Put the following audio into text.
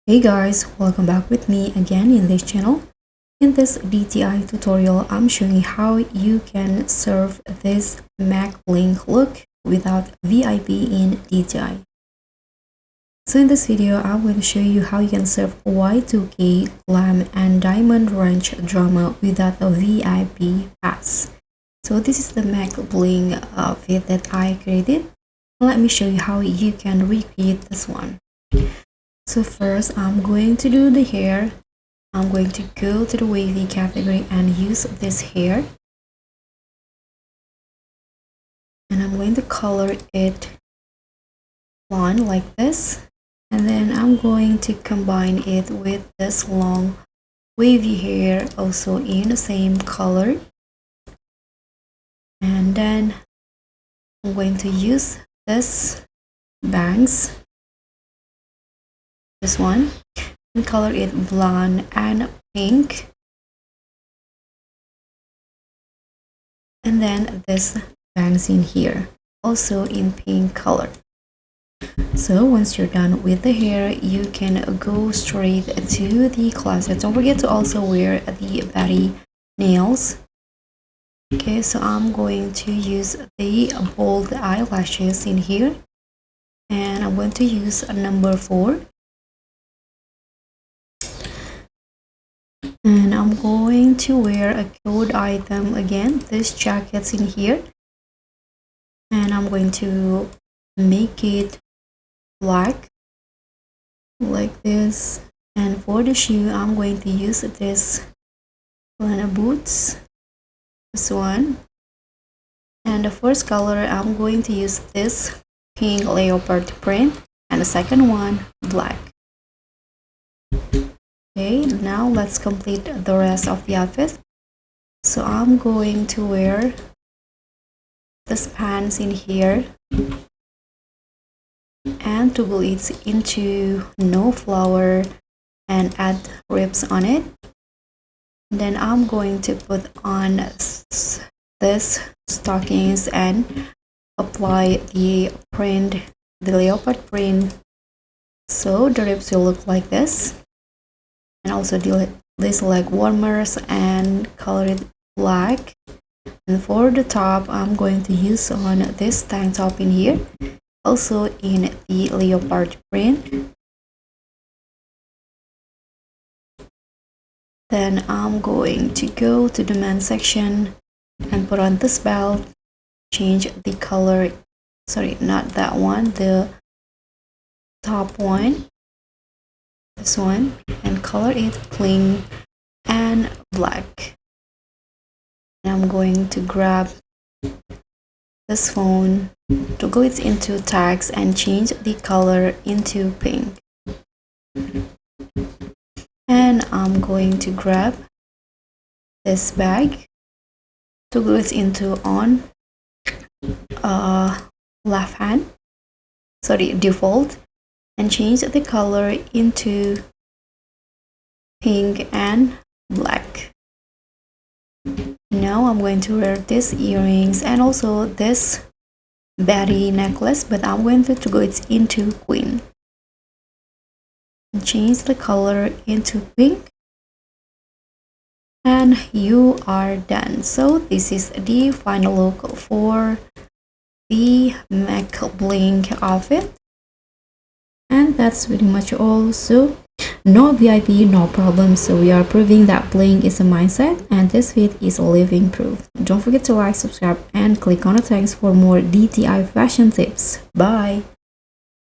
Hey guys, welcome back with me again in this channel. In this DTI tutorial, I'm showing you how you can serve this McBling look without VIP in DTI. So in this video, I'm going to show you how you can serve Y2K, glam, and diamond-drenched drama without a VIP pass. So this is the McBling outfit that I created. Let me show you how you can recreate this one. So first, I'm going to do the hair. I'm going to go to the wavy category and use this hair. And I'm going to color it blonde like this. And then I'm going to combine it with this long wavy hair also in the same color. And then I'm going to use this bangs. This one, and color it blonde and pink, and then this bangs in here also in pink color. So once you're done with the hair, you can go straight to the closet. Don't forget to also wear the batty nails. Okay, so I'm going to use the bold eyelashes in here, and I'm going to use number 4. And I'm going to wear a code item again, this jacket's in here, and I'm going to make it black like this. And for the shoe, I'm going to use this Lana boots, this one. And the first color, I'm going to use this pink leopard print, and the second one black. Okay, now let's complete the rest of the outfit. So I'm going to wear this pants in here and toggle it into no flower and add rips on it. Then I'm going to put on this stockings and apply the print, the leopard print. So the rips will look like this. And also these leg warmers and color it black. And for the top, I'm going to use on this tank top in here, also in the leopard print. Then I'm going to go to the men's section and put on this belt, change the color, sorry, not that one, the top one, this one, and color it clean and black. And I'm going to grab this phone, toggle it into tags, and change the color into pink. And I'm going to grab this bag, toggle it into on left hand, sorry, default, and change the color into pink and black. Now I'm going to wear these earrings and also this batty necklace, but I'm going to toggle it into queen and change the color into pink, and you are done. So this is the final look for the McBling outfit. And that's pretty much all. So no VIP, no problem. So we are proving that bling is a mindset and this fit is a living proof. Don't forget to like, subscribe, and click on the tags for more DTI fashion tips. Bye.